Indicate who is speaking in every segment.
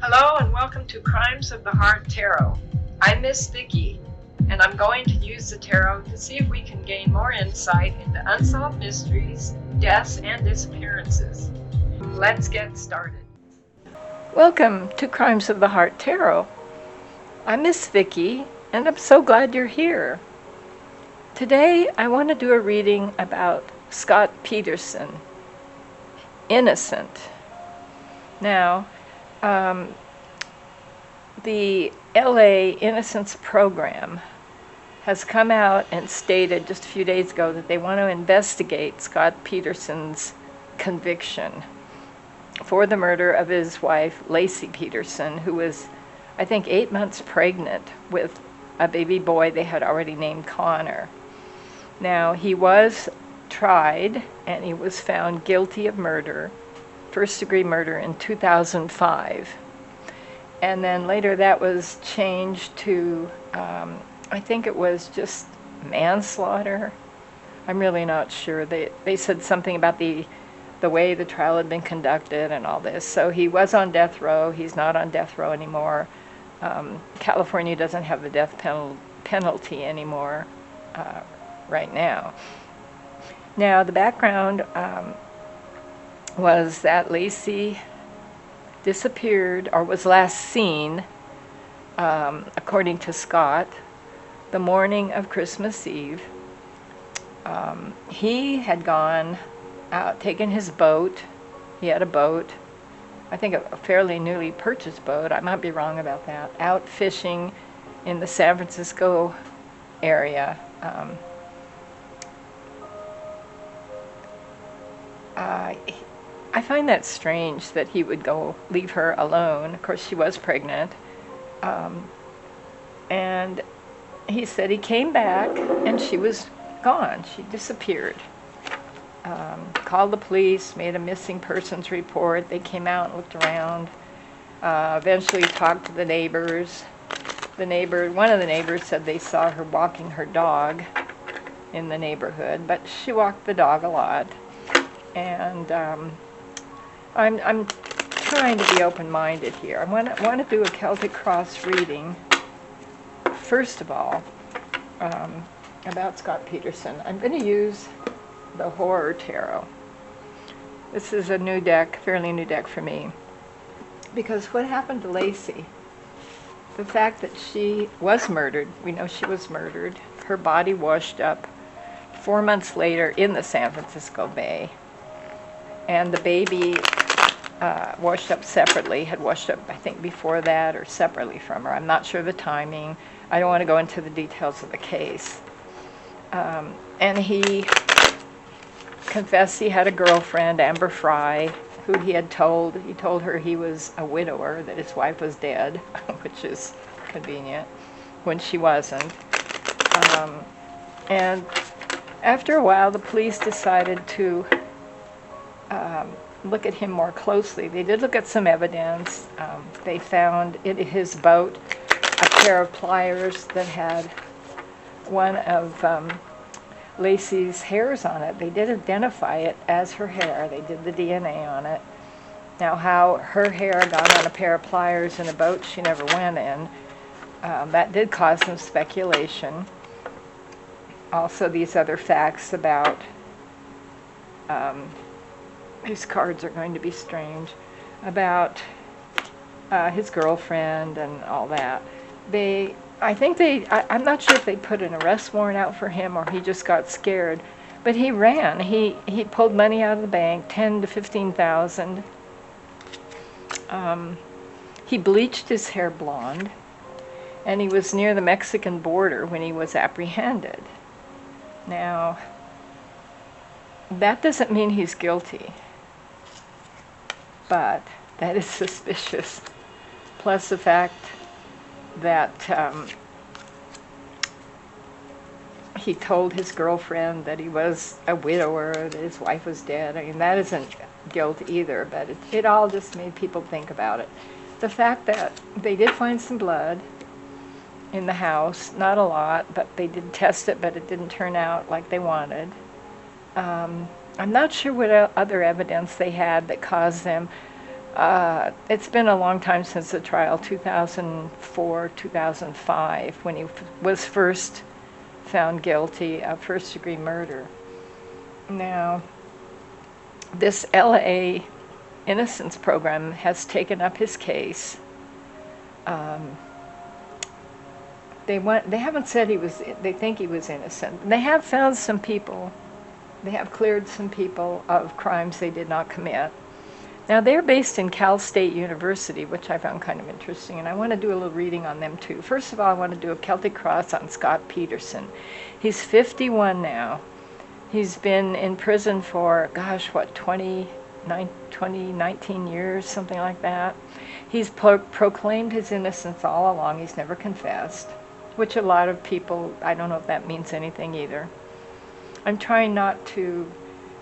Speaker 1: Hello and welcome to Crimes of the Heart Tarot. I'm Miss Vicki, and I'm going to use the tarot to see if we can gain more insight into unsolved mysteries, deaths, and disappearances. Let's get started. Welcome to Crimes of the Heart Tarot. I'm Miss Vicki, and I'm so glad you're here. Today I want to do a reading about Scott Peterson, Innocent. Now, the LA Innocence Program has come out and stated just a few days ago that they want to investigate Scott Peterson's conviction for the murder of his wife, Lacey Peterson, who was, I think, 8 months pregnant with a baby boy they had already named Connor. Now, he was tried and he was found guilty of murder, first-degree murder, in 2005. And then later that was changed to, I think it was just manslaughter. I'm really not sure. They said something about the way the trial had been conducted and all this. So he was on death row. He's not on death row anymore. California doesn't have the death penalty anymore right now. Now, the background was that Lacey disappeared, or was last seen, according to Scott, the morning of Christmas Eve. He had gone out, taken his boat. He had a boat, I think a fairly newly purchased boat, I might be wrong about that, out fishing in the San Francisco area. I find that strange that he would go leave her alone. Of course, she was pregnant. And he said he came back and she was gone. She disappeared. Called the police, made a missing persons report. They came out and looked around. Eventually talked to the neighbors. One of the neighbors said they saw her walking her dog in the neighborhood, but she walked the dog a lot. And I'm trying to be open-minded here. I want to do a Celtic Cross reading, first of all, about Scott Peterson. I'm going to use the Horror Tarot. This is a new deck, fairly new deck for me, because what happened to Lacey, the fact that she was murdered, we know she was murdered, her body washed up 4 months later in the San Francisco Bay. And the baby washed up separately, had washed up, I think, before that or separately from her. I'm not sure the timing. I don't want to go into the details of the case. And he confessed he had a girlfriend, Amber Fry, who he told her he was a widower, that his wife was dead, which is convenient, when she wasn't. And after a while, the police decided to look at him more closely. They did look at some evidence. They found in his boat a pair of pliers that had one of Lacey's hairs on it. They did identify it as her hair. They did the DNA on it. Now, how her hair got on a pair of pliers in a boat she never went in, that did cause some speculation. Also, these other facts about these cards are going to be strange, about his girlfriend and all that. I'm not sure if they put an arrest warrant out for him or he just got scared, but he ran. He pulled money out of the bank, 10 to 15,000. He bleached his hair blonde, and he was near the Mexican border when he was apprehended. Now, that doesn't mean he's guilty, but that is suspicious. Plus the fact that he told his girlfriend that he was a widower, that his wife was dead. I mean, that isn't guilt either, but it all just made people think about it. The fact that they did find some blood in the house, not a lot, but they did test it, but it didn't turn out like they wanted. I'm not sure what other evidence they had that caused them It's been a long time since the trial, 2004, 2005, when he was first found guilty of first-degree murder. Now, this LA Innocence program has taken up his case. They haven't said they think he was innocent. They have found some people. They have cleared some people of crimes they did not commit. Now, they're based in Cal State University, which I found kind of interesting, and I want to do a little reading on them too. First of all, I want to do a Celtic cross on Scott Peterson. He's 51 now. He's been in prison for, gosh, what, 19 years, something like that. He's proclaimed his innocence all along. He's never confessed, which a lot of people, I don't know if that means anything either. I'm trying not to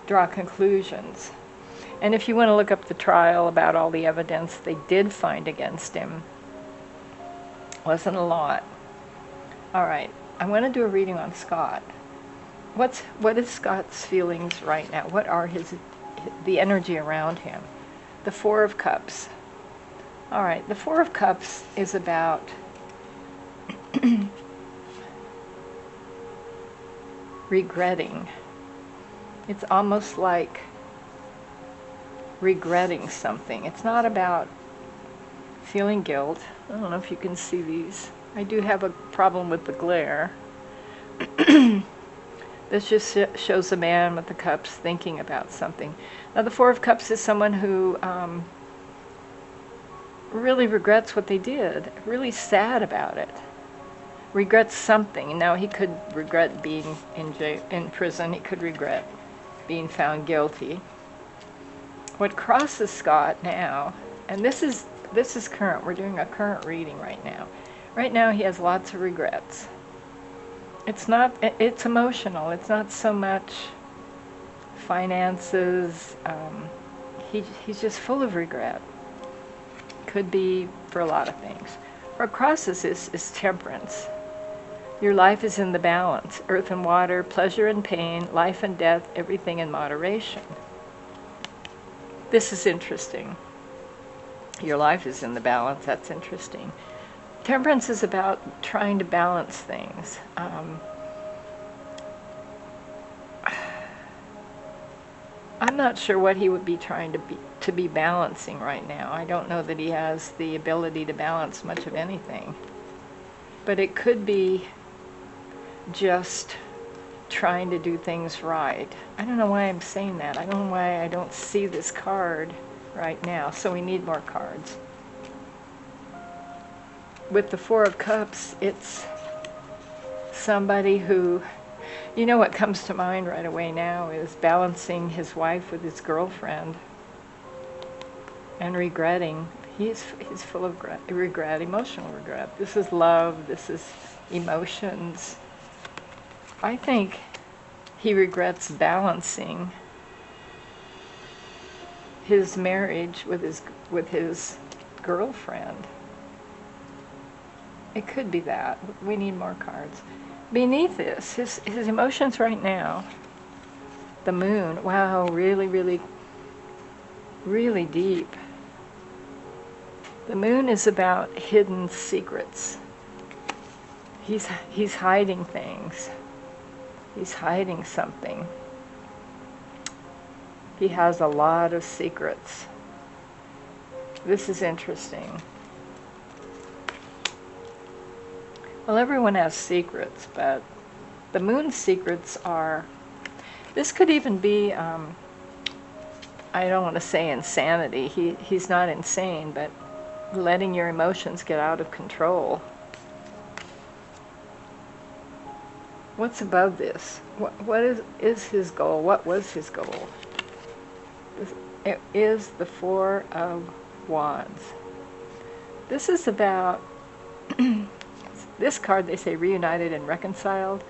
Speaker 1: draw conclusions. And if you want to look up the trial about all the evidence they did find against him, wasn't a lot. All right, I want to do a reading on Scott. What is Scott's feelings right now? What are the energy around him? The Four of Cups. All right, the Four of Cups is about regretting. It's almost like regretting something. It's not about feeling guilt. I don't know if you can see these. I do have a problem with the glare. This just shows a man with the cups thinking about something. Now, the Four of Cups is someone who really regrets what they did, really sad about it, regrets something. Now, he could regret being in prison. He could regret being found guilty. What crosses Scott now, and this is current. We're doing a current reading right now. Right now, he has lots of regrets. It's emotional. It's not so much finances. He's just full of regret. Could be for a lot of things. What crosses is temperance. Your life is in the balance. Earth and water, pleasure and pain, life and death, everything in moderation. This is interesting. Your life is in the balance. That's interesting. Temperance is about trying to balance things. I'm not sure what he would be trying to be balancing right now. I don't know that he has the ability to balance much of anything. But it could be just trying to do things right. I don't know why I'm saying that. I don't know why I don't see this card right now. So we need more cards. With the Four of Cups, it's somebody who, you know, what comes to mind right away now is balancing his wife with his girlfriend and regretting. He's full of regret, emotional regret. This is love. This is emotions. I think he regrets balancing his marriage with his girlfriend. It could be that. We need more cards. Beneath this, his emotions right now, the moon, wow, really, really, really deep. The moon is about hidden secrets. He's hiding things. He's hiding something. He has a lot of secrets. This is interesting. Well, everyone has secrets, but the moon's secrets are, this could even be, I don't want to say insanity. He's not insane, but letting your emotions get out of control. What's above this? What is his goal? What was his goal? It is the Four of Wands. This is about, this card they say reunited and reconciled,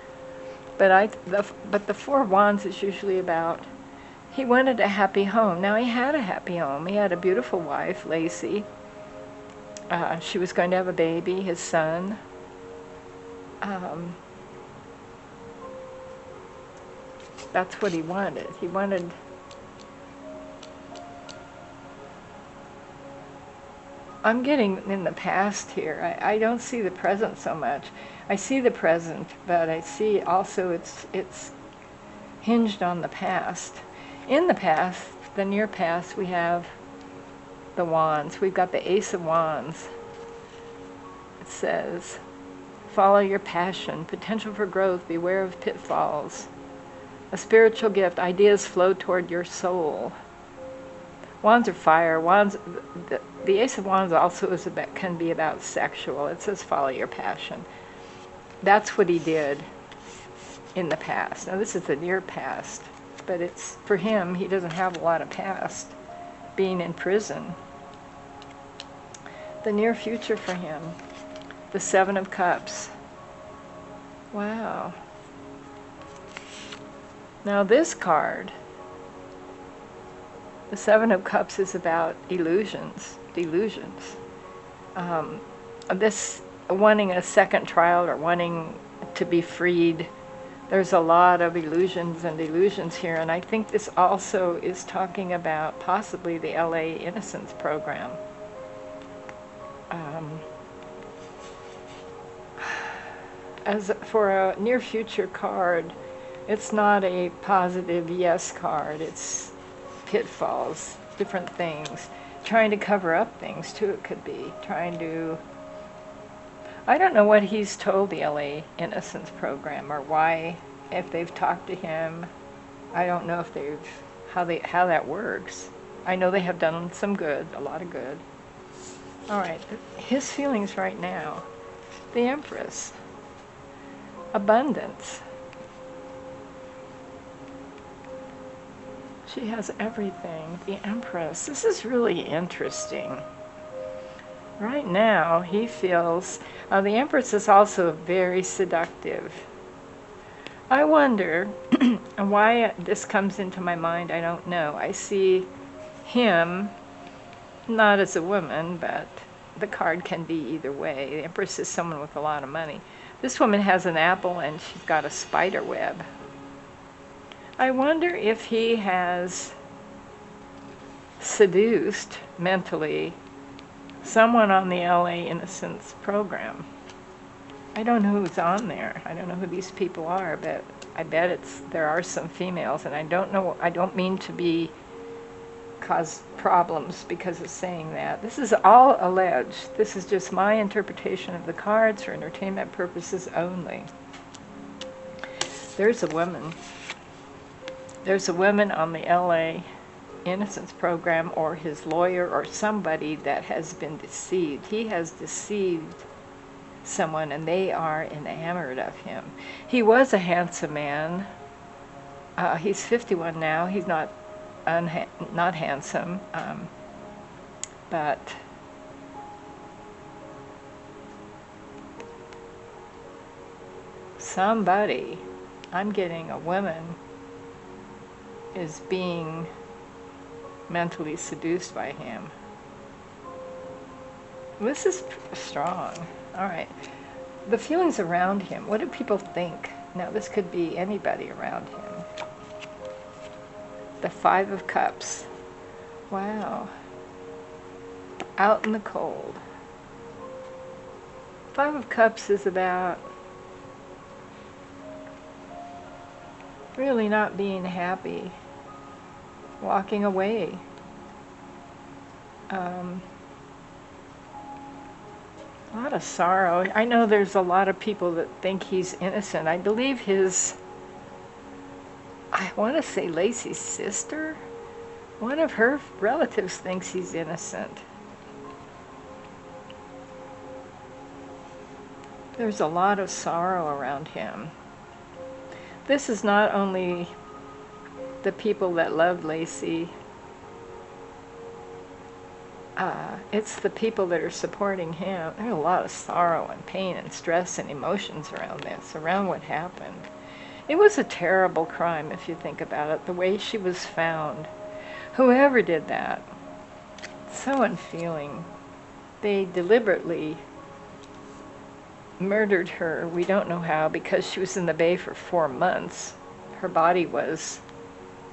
Speaker 1: but the Four of Wands is usually about, he wanted a happy home. Now he had a happy home. He had a beautiful wife, Lacey. She was going to have a baby, his son. That's what he wanted. He wanted I'm getting in the past here. I don't see the present so much. I see the present, but I see also it's hinged on the past. In the past, the near past, we have the wands. We've got the Ace of Wands. It says, follow your passion, potential for growth, beware of pitfalls. A spiritual gift, ideas flow toward your soul. Wands are fire. Wands, the Ace of Wands also can be about sexual. It says follow your passion. That's what he did in the past. Now this is the near past, but it's for him, he doesn't have a lot of past being in prison. The near future for him, the Seven of Cups. Wow. Now this card, the Seven of Cups, is about illusions, delusions. This wanting a second trial or wanting to be freed. There's a lot of illusions and delusions here, and I think this also is talking about possibly the LA Innocence program. As for a near future card, it's not a positive yes card. It's pitfalls, different things, trying to cover up things too. It could be trying to, I don't know what he's told the LA Innocence program or why, if they've talked to him. I don't know if they've, how that works. I know they have done some good, a lot of good. All right, his feelings right now. The Empress. Abundance. She has everything. The Empress. This is really interesting. Right now, he feels... the Empress is also very seductive. I wonder why this comes into my mind. I don't know. I see him, not as a woman, but the card can be either way. The Empress is someone with a lot of money. This woman has an apple and she's got a spider web. I wonder if he has seduced mentally someone on the LA Innocence program. I don't know who's on there. I don't know who these people are, but I bet there are some females, and I don't know. I don't mean to cause problems because of saying that. This is all alleged. This is just my interpretation of the cards for entertainment purposes only. There's a woman. There's a woman on the LA Innocence program, or his lawyer, or somebody that has been deceived. He has deceived someone and they are enamored of him. He was a handsome man. He's 51 now. He's not handsome, but somebody, I'm getting a woman, is being mentally seduced by him. This is strong. All right. The feelings around him. What do people think? Now, this could be anybody around him. The Five of Cups. Wow. Out in the cold. Five of Cups is about really not being happy. Walking away. A lot of sorrow. I know there's a lot of people that think he's innocent. I believe I want to say Lacey's sister, one of her relatives thinks he's innocent. There's a lot of sorrow around him. This is not only the people that love Lacey, it's the people that are supporting him. There's a lot of sorrow and pain and stress and emotions around this, around what happened. It was a terrible crime if you think about it, the way she was found. Whoever did that, so unfeeling. They deliberately murdered her. We don't know how, because she was in the bay for 4 months. Her body was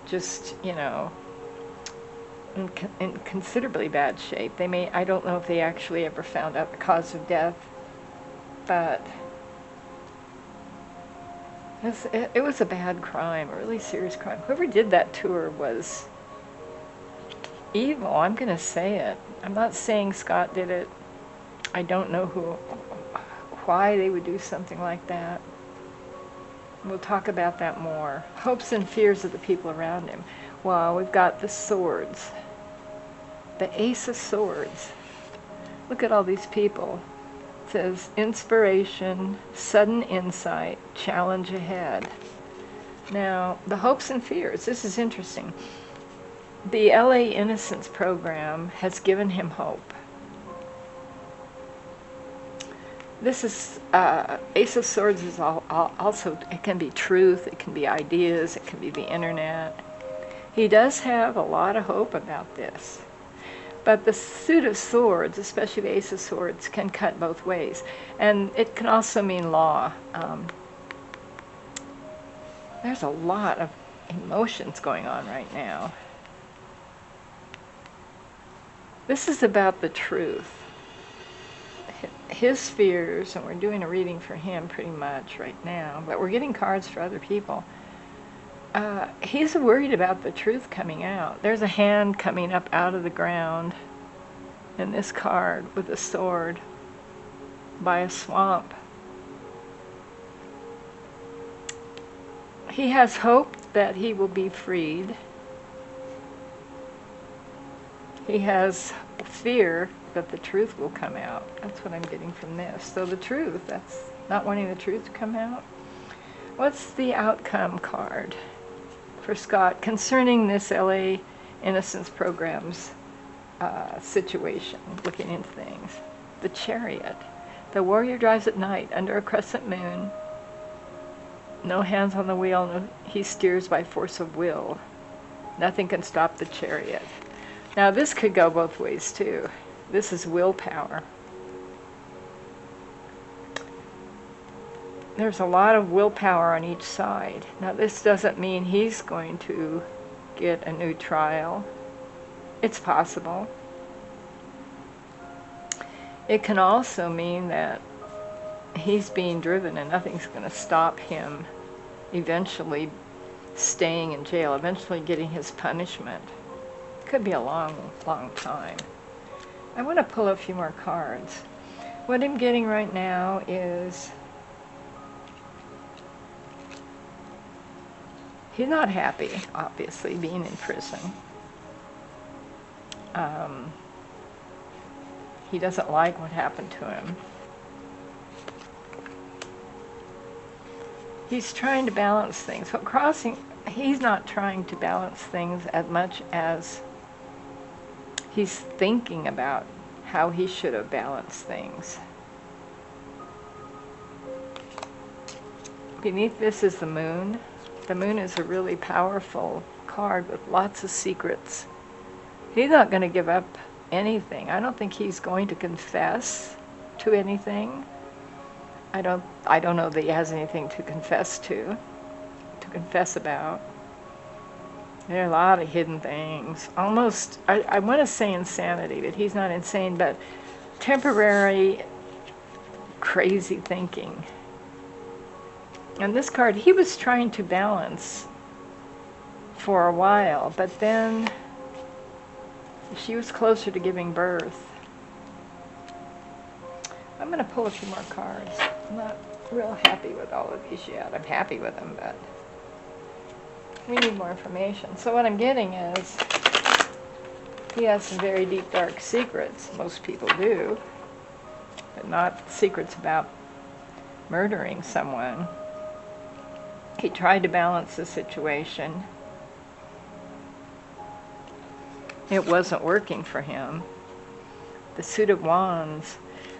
Speaker 1: just, in considerably bad shape. I don't know if they actually ever found out the cause of death, but it was a bad crime, a really serious crime. Whoever did that tour was evil. I'm going to say it. I'm not saying Scott did it. I don't know why they would do something like that. We'll talk about that more. Hopes and fears of the people around him. Well, we've got the swords. The Ace of Swords. Look at all these people. It says inspiration, sudden insight, challenge ahead. Now, the hopes and fears. This is interesting. The LA Innocence program has given him hope. This is, Ace of Swords is also, it can be truth, it can be ideas, it can be the internet. He does have a lot of hope about this. But the suit of swords, especially the Ace of Swords, can cut both ways. And it can also mean law. There's a lot of emotions going on right now. This is about the truth. His fears, and we're doing a reading for him pretty much right now, but we're getting cards for other people. He's worried about the truth coming out. There's a hand coming up out of the ground in this card with a sword by a swamp. He has hope that he will be freed. He has fear that the truth will come out. That's what I'm getting from this. So the truth, that's not wanting the truth to come out. What's the outcome card for Scott concerning this LA Innocence Program's situation, looking into things? The Chariot. The warrior drives at night under a crescent moon. No hands on the wheel. No, he steers by force of will. Nothing can stop the chariot. Now this could go both ways too. This is willpower. There's a lot of willpower on each side. Now this doesn't mean he's going to get a new trial. It's possible. It can also mean that he's being driven and nothing's going to stop him eventually staying in jail, eventually getting his punishment. Could be a long, long time. I want to pull a few more cards. What I'm getting right now is he's not happy, obviously, being in prison. He doesn't like what happened to him. He's trying to balance things. So he's not trying to balance things as much as he's thinking about how he should have balanced things. Beneath this is the moon. The moon is a really powerful card with lots of secrets. He's not going to give up anything. I don't think he's going to confess to anything. I don't know that he has anything to confess about. There are a lot of hidden things. Almost, I want to say insanity, but he's not insane, but temporary crazy thinking. And this card, he was trying to balance for a while, but then she was closer to giving birth. I'm going to pull a few more cards. I'm not real happy with all of these yet. I'm happy with them, but we need more information. So what I'm getting is he has some very deep, dark secrets. Most people do, but not secrets about murdering someone. He tried to balance the situation. It wasn't working for him. The Suit of Wands.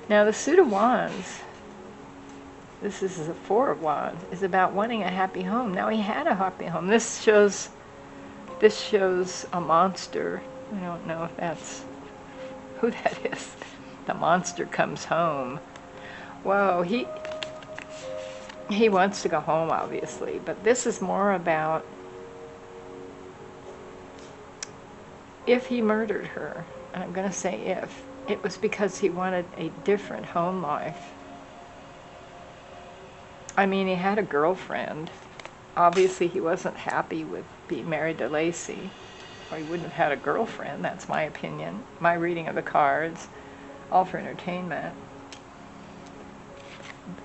Speaker 1: Now the Suit of Wands, this is the Four of Wands, is about wanting a happy home. Now he had a happy home. This shows a monster. I don't know if that's who that is. The monster comes home. Whoa, he wants to go home, obviously, but this is more about if he murdered her, and I'm going to say if, it was because he wanted a different home life. I mean, he had a girlfriend. Obviously, he wasn't happy with being married to Lacey, or he wouldn't have had a girlfriend. That's my opinion, my reading of the cards, all for entertainment.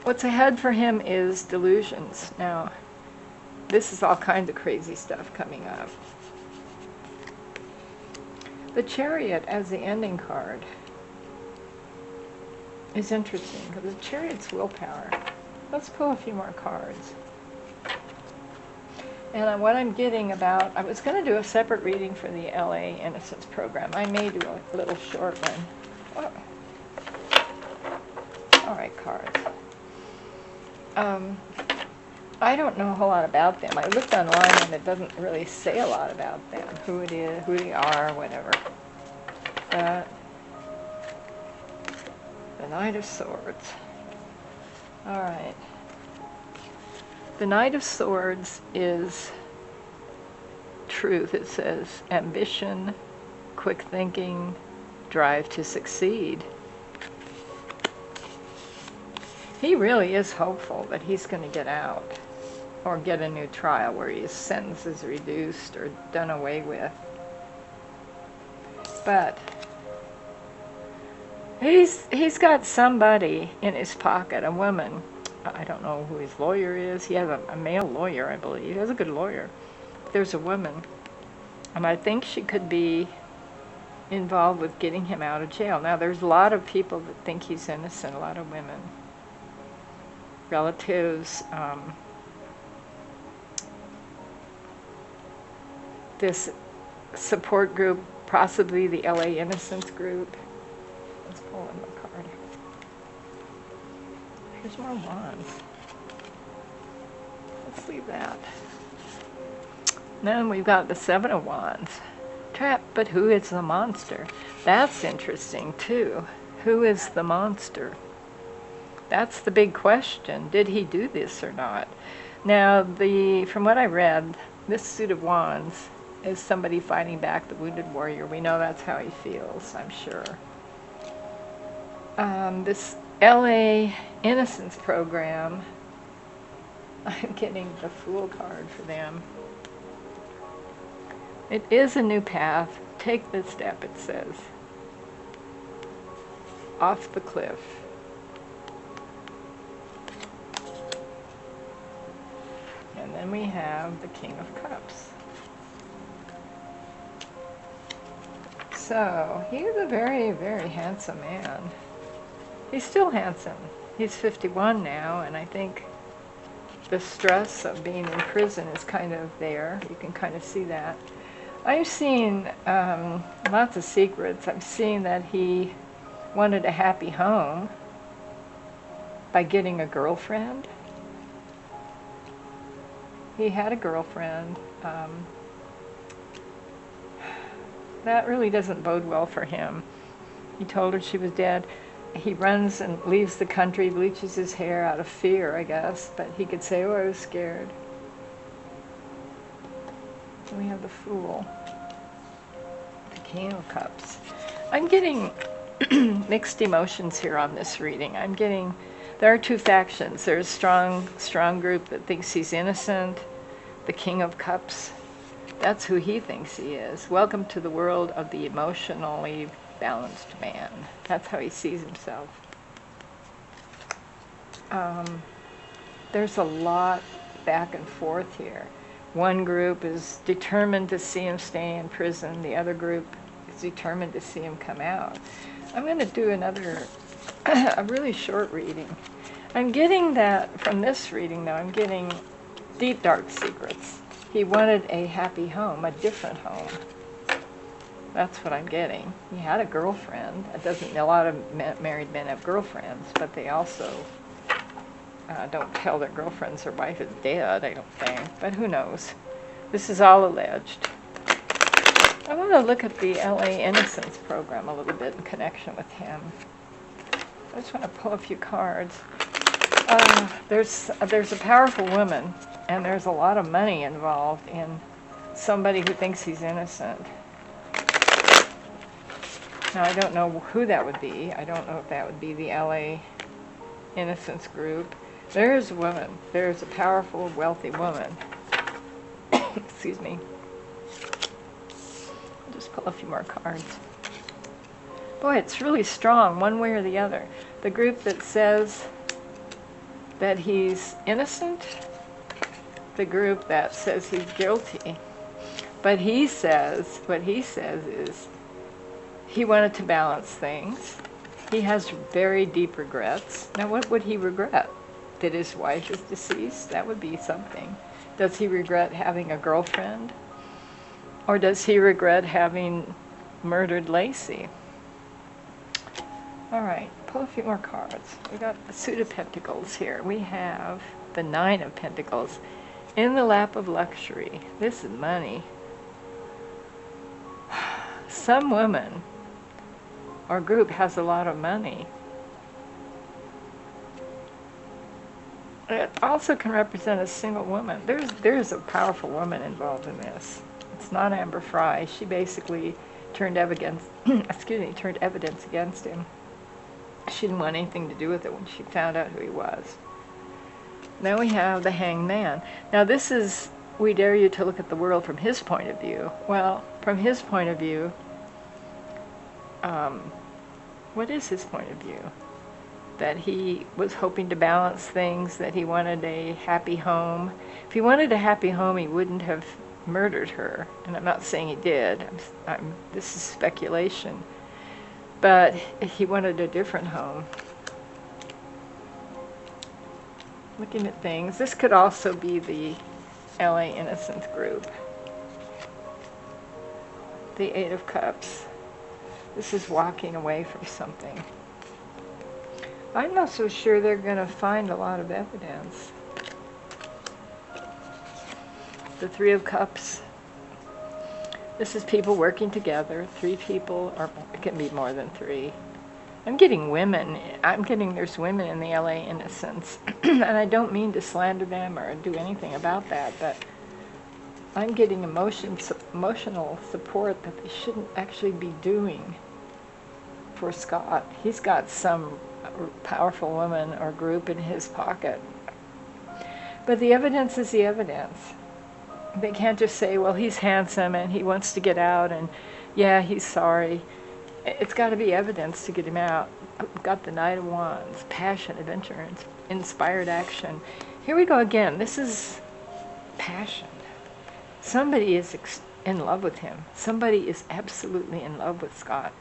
Speaker 1: What's ahead for him is delusions. Now, this is all kinds of crazy stuff coming up. The Chariot as the ending card is interesting because the Chariot's willpower. Let's pull a few more cards. And what I'm getting about, I was going to do a separate reading for the LA Innocence program. I may do a little short one. Oh. All right, cards. I don't know a whole lot about them. I looked online and it doesn't really say a lot about them. Who it is, who they are, whatever. But the Knight of Swords. All right. The Knight of Swords is truth. It says ambition, quick thinking, drive to succeed. He really is hopeful that he's going to get out or get a new trial where his sentence is reduced or done away with. But he's got somebody in his pocket, a woman. I don't know who his lawyer is. He has a male lawyer, I believe. He has a good lawyer. There's a woman, and I think she could be involved with getting him out of jail. Now, there's a lot of people that think he's innocent, a lot of women, relatives, this support group, possibly the LA Innocence group. Let's pull in the card. Here's more wands. Let's leave that. Then we've got the Seven of Wands. Trap, but who is the monster? That's interesting too. Who is the monster? That's the big question. Did he do this or not? Now, from what I read, this suit of wands is somebody fighting back the wounded warrior. We know that's how he feels, I'm sure. This LA Innocence program, I'm getting the Fool card for them. It is a new path. Take this step, it says. Off the cliff. And then we have the King of Cups. So, he's a very, very handsome man. He's still handsome. He's 51 now, and I think the stress of being in prison is kind of there. You can kind of see that. I've seen lots of secrets. I've seen that he wanted a happy home by getting a girlfriend. He had a girlfriend. That really doesn't bode well for him. He told her she was dead. He runs and leaves the country, bleaches his hair out of fear, I guess, but he could say, oh, I was scared. And we have the Fool, the King of Cups. I'm getting mixed emotions here on this reading. There are two factions. There's a strong group that thinks he's innocent. The King of Cups, that's who he thinks he is. Welcome to the world of the emotionally balanced man. That's how he sees himself. There's a lot back and forth here. One group is determined to see him stay in prison. The other group is determined to see him come out. I'm going to do a really short reading. I'm getting that from this reading, though. I'm getting deep, dark secrets. He wanted a happy home, a different home. That's what I'm getting. He had a girlfriend. A lot of married men have girlfriends, but they also don't tell their girlfriends their wife is dead, I don't think. But who knows? This is all alleged. I want to look at the LA Innocence program a little bit in connection with him. I just want to pull a few cards. There's a powerful woman, and there's a lot of money involved in somebody who thinks he's innocent. Now, I don't know who that would be. I don't know if that would be the LA Innocence group. There's a woman. There's a powerful, wealthy woman. Excuse me. I'll just pull a few more cards. Boy, it's really strong, one way or the other. The group that says that he's innocent, the group that says he's guilty. But he says, what he says is, he wanted to balance things. He has very deep regrets. Now, what would he regret? That his wife is deceased? That would be something. Does he regret having a girlfriend? Or does he regret having murdered Lacey? All right, pull a few more cards. We got the Suit of Pentacles here. We have the Nine of Pentacles. In the lap of luxury. This is money. Some woman or group has a lot of money. It also can represent a single woman. There's a powerful woman involved in this. It's not Amber Fry. She basically turned evidence, turned evidence against him. She didn't want anything to do with it when she found out who he was. Then we have the Hanged Man. Now this is, we dare you to look at the world from his point of view. Well, from his point of view, what is his point of view? That he was hoping to balance things, that he wanted a happy home. If he wanted a happy home, he wouldn't have murdered her. And I'm not saying he did. This is speculation. But he wanted a different home. Looking at things, this could also be the LA Innocence group. The Eight of Cups. This is walking away from something. I'm not so sure they're going to find a lot of evidence. The Three of Cups. This is people working together. 3 people, or it can be more than 3. I'm getting women. I'm getting there's women in the LA Innocence. And I don't mean to slander them or do anything about that, but I'm getting emotional support that they shouldn't actually be doing for Scott. He's got some powerful woman or group in his pocket. But the evidence is the evidence. They can't just say, well, he's handsome and he wants to get out and yeah, he's sorry. It's got to be evidence to get him out. We've got the Knight of Wands, passion, adventure, inspired action. Here we go again. This is passion. Somebody is in love with him. Somebody is absolutely in love with Scott.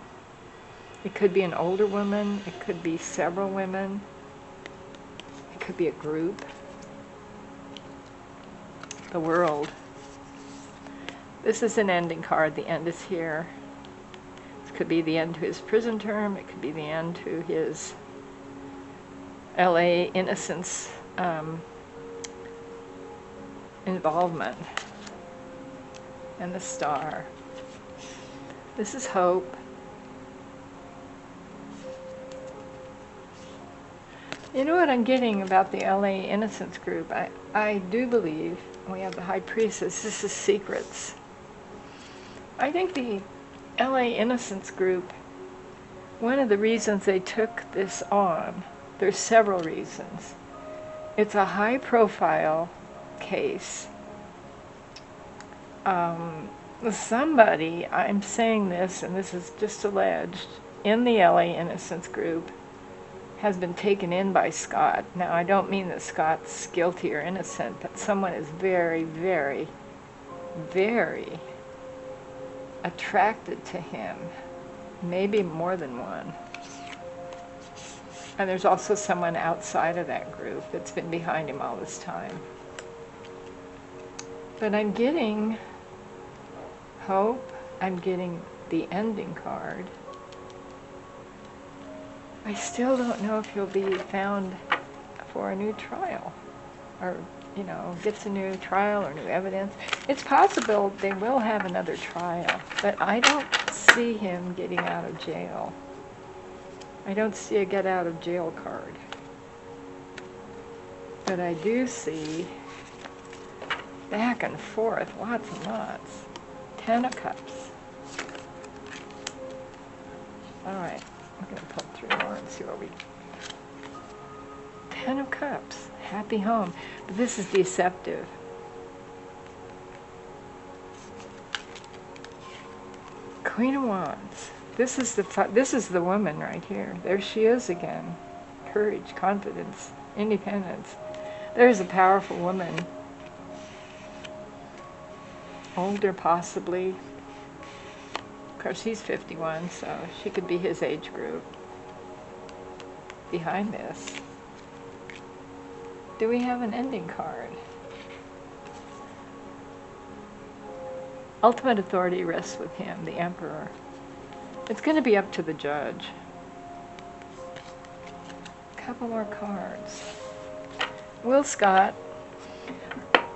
Speaker 1: It could be an older woman. It could be several women. It could be a group. The World. This is an ending card. The end is here. This could be the end to his prison term. It could be the end to his LA Innocence involvement. And the Star. This is hope. You know what I'm getting about the LA Innocence group? I do believe, we have the High Priestess, this is secrets. I think the LA Innocence group, one of the reasons they took this on, there's several reasons. It's a high profile case. Somebody, I'm saying this, and this is just alleged, in the LA Innocence group, has been taken in by Scott. Now, I don't mean that Scott's guilty or innocent, but someone is very, very, very attracted to him. Maybe more than one. And there's also someone outside of that group that's been behind him all this time. But I'm getting hope. I'm getting the ending card. I still don't know if he'll be found for a new trial, or, you know, gets a new trial or new evidence. It's possible they will have another trial, but I don't see him getting out of jail. I don't see a get out of jail card. But I do see back and forth, lots and lots. 10 of Cups. All right, I'm going to pull 3 more and see what we... 10 of Cups, happy home. But this is deceptive. Queen of Wands. This is the woman right here. There she is again. Courage, confidence, independence. There's a powerful woman. Older, possibly. Of course, he's 51, so she could be his age group. Behind this. Do we have an ending card? Ultimate authority rests with him, the Emperor. It's going to be up to the judge. Couple more cards. Will Scott,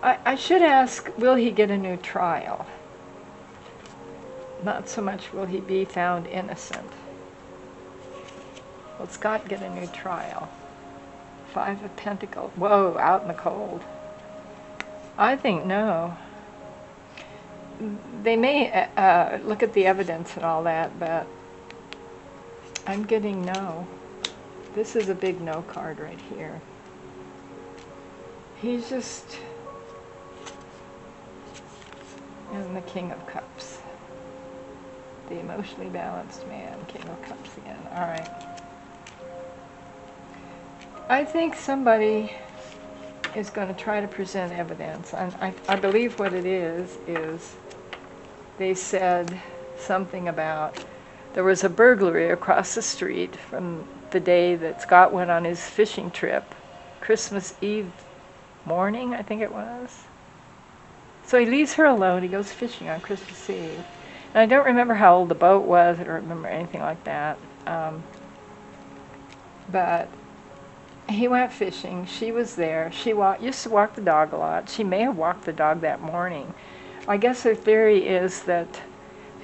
Speaker 1: I should ask, will he get a new trial? Not so much will he be found innocent. Will Scott get a new trial? 5 of Pentacles. Whoa, out in the cold. I think no. They may look at the evidence and all that, but I'm getting no. This is a big no card right here. He's just... And the King of Cups. The emotionally balanced man. King of Cups again. All right. I think somebody is going to try to present evidence. I believe what it is they said something about there was a burglary across the street from the day that Scott went on his fishing trip, Christmas Eve morning, I think it was. So he leaves her alone. He goes fishing on Christmas Eve. And I don't remember how old the boat was. I don't remember anything like that. But he went fishing. She was there. She used to walk the dog a lot. She may have walked the dog that morning. I guess her theory is that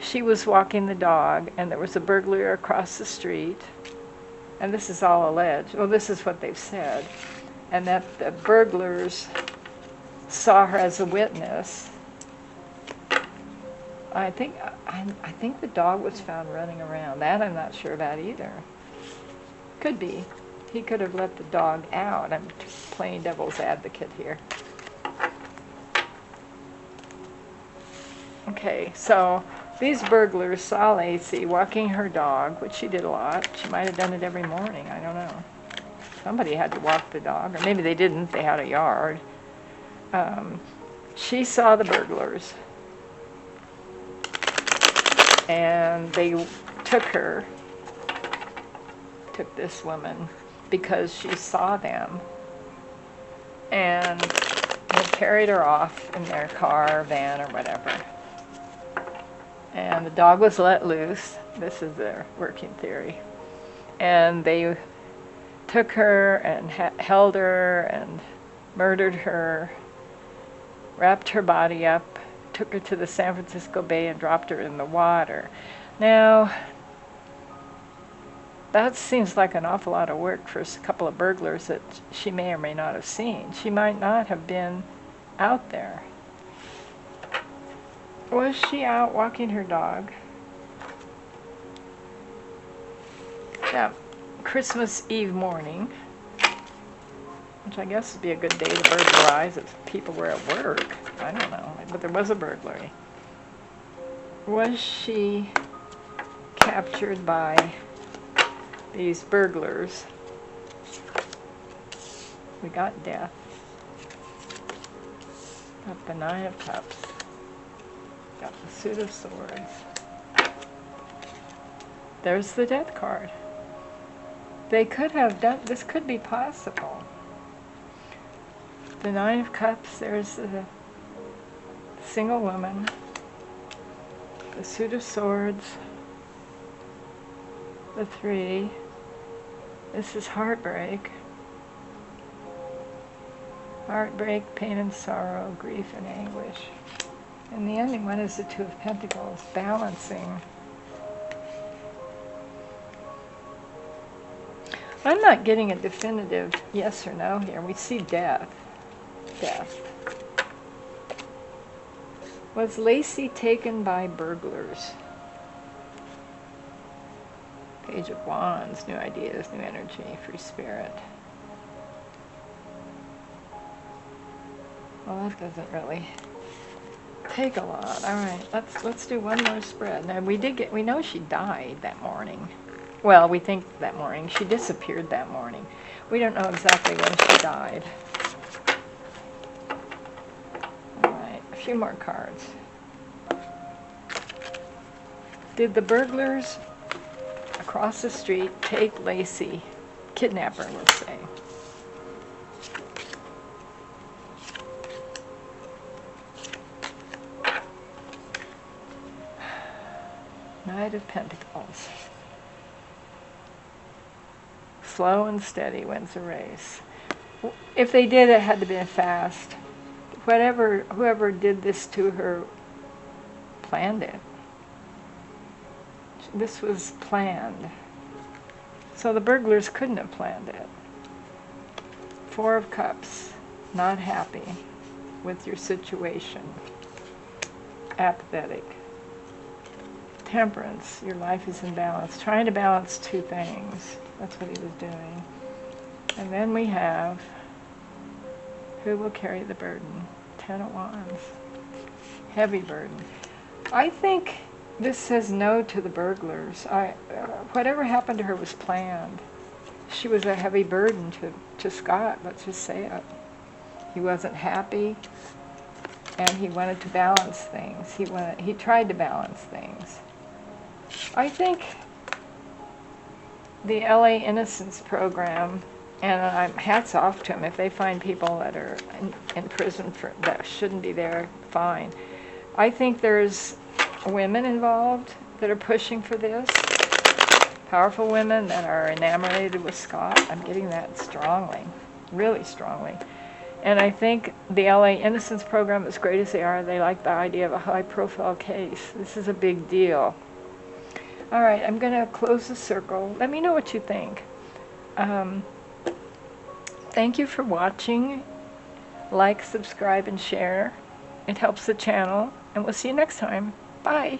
Speaker 1: she was walking the dog and there was a burglar across the street. And this is all alleged. Well, this is what they've said. And that the burglars saw her as a witness. I think the dog was found running around. That I'm not sure about either. Could be. He could have let the dog out. I'm playing devil's advocate here. Okay, so these burglars saw Lacey walking her dog, which she did a lot. She might have done it every morning. I don't know. Somebody had to walk the dog, or maybe they didn't. They had a yard. She saw the burglars, and they took this woman because she saw them, and they carried her off in their car, van, or whatever. And the dog was let loose. This is their working theory. And they took her and held her and murdered her, wrapped her body up, took her to the San Francisco Bay and dropped her in the water. Now, that seems like an awful lot of work for a couple of burglars that she may or may not have seen. She might not have been out there. Was she out walking her dog? Yeah, Christmas Eve morning, which I guess would be a good day to burglarize if people were at work. I don't know, but there was a burglary. Was she captured by these burglars? We got death. Got the 9 of Cups. Got the Suit of Swords. There's the Death card. They could have done, this could be possible. The 9 of Cups, there's the single woman. The Suit of Swords. The 3. This is heartbreak. Heartbreak, pain and sorrow, grief and anguish. And the ending one is the 2 of Pentacles, balancing. I'm not getting a definitive yes or no here. We see death. Death. Was Lacey taken by burglars? Page of Wands, new ideas, new energy, free spirit. Well, that doesn't really take a lot. All right, let's do one more spread. Now we know she died that morning. Well, we think that morning. She disappeared that morning. We don't know exactly when she died. All right, a few more cards. Did the burglars across the street take Lacey? Kidnapper, let's say. Knight of Pentacles. Slow and steady wins the race. If they did, it had to be fast. Whoever did this to her planned it. This was planned. So the burglars couldn't have planned it. Four of Cups. Not happy with your situation. Apathetic. Temperance. Your life is in balance. Trying to balance two things. That's what he was doing. And then we have, who will carry the burden? Ten of Wands. Heavy burden. I think this says no to the burglars. Whatever happened to her was planned. She was a heavy burden to Scott, let's just say it. He wasn't happy, and he wanted to balance things. He tried to balance things. I think the LA Innocence program, and hats off to them. If they find people that are in prison that shouldn't be there, fine. I think there's women involved that are pushing for this. Powerful women that are enamored with Scott. I'm getting that strongly, really strongly. And I think the LA Innocence program, as great as they are, they like the idea of a high-profile case. This is a big deal. All right, I'm going to close the circle. Let me know what you think. Thank you for watching. Like, subscribe, and share. It helps the channel. And we'll see you next time. Bye.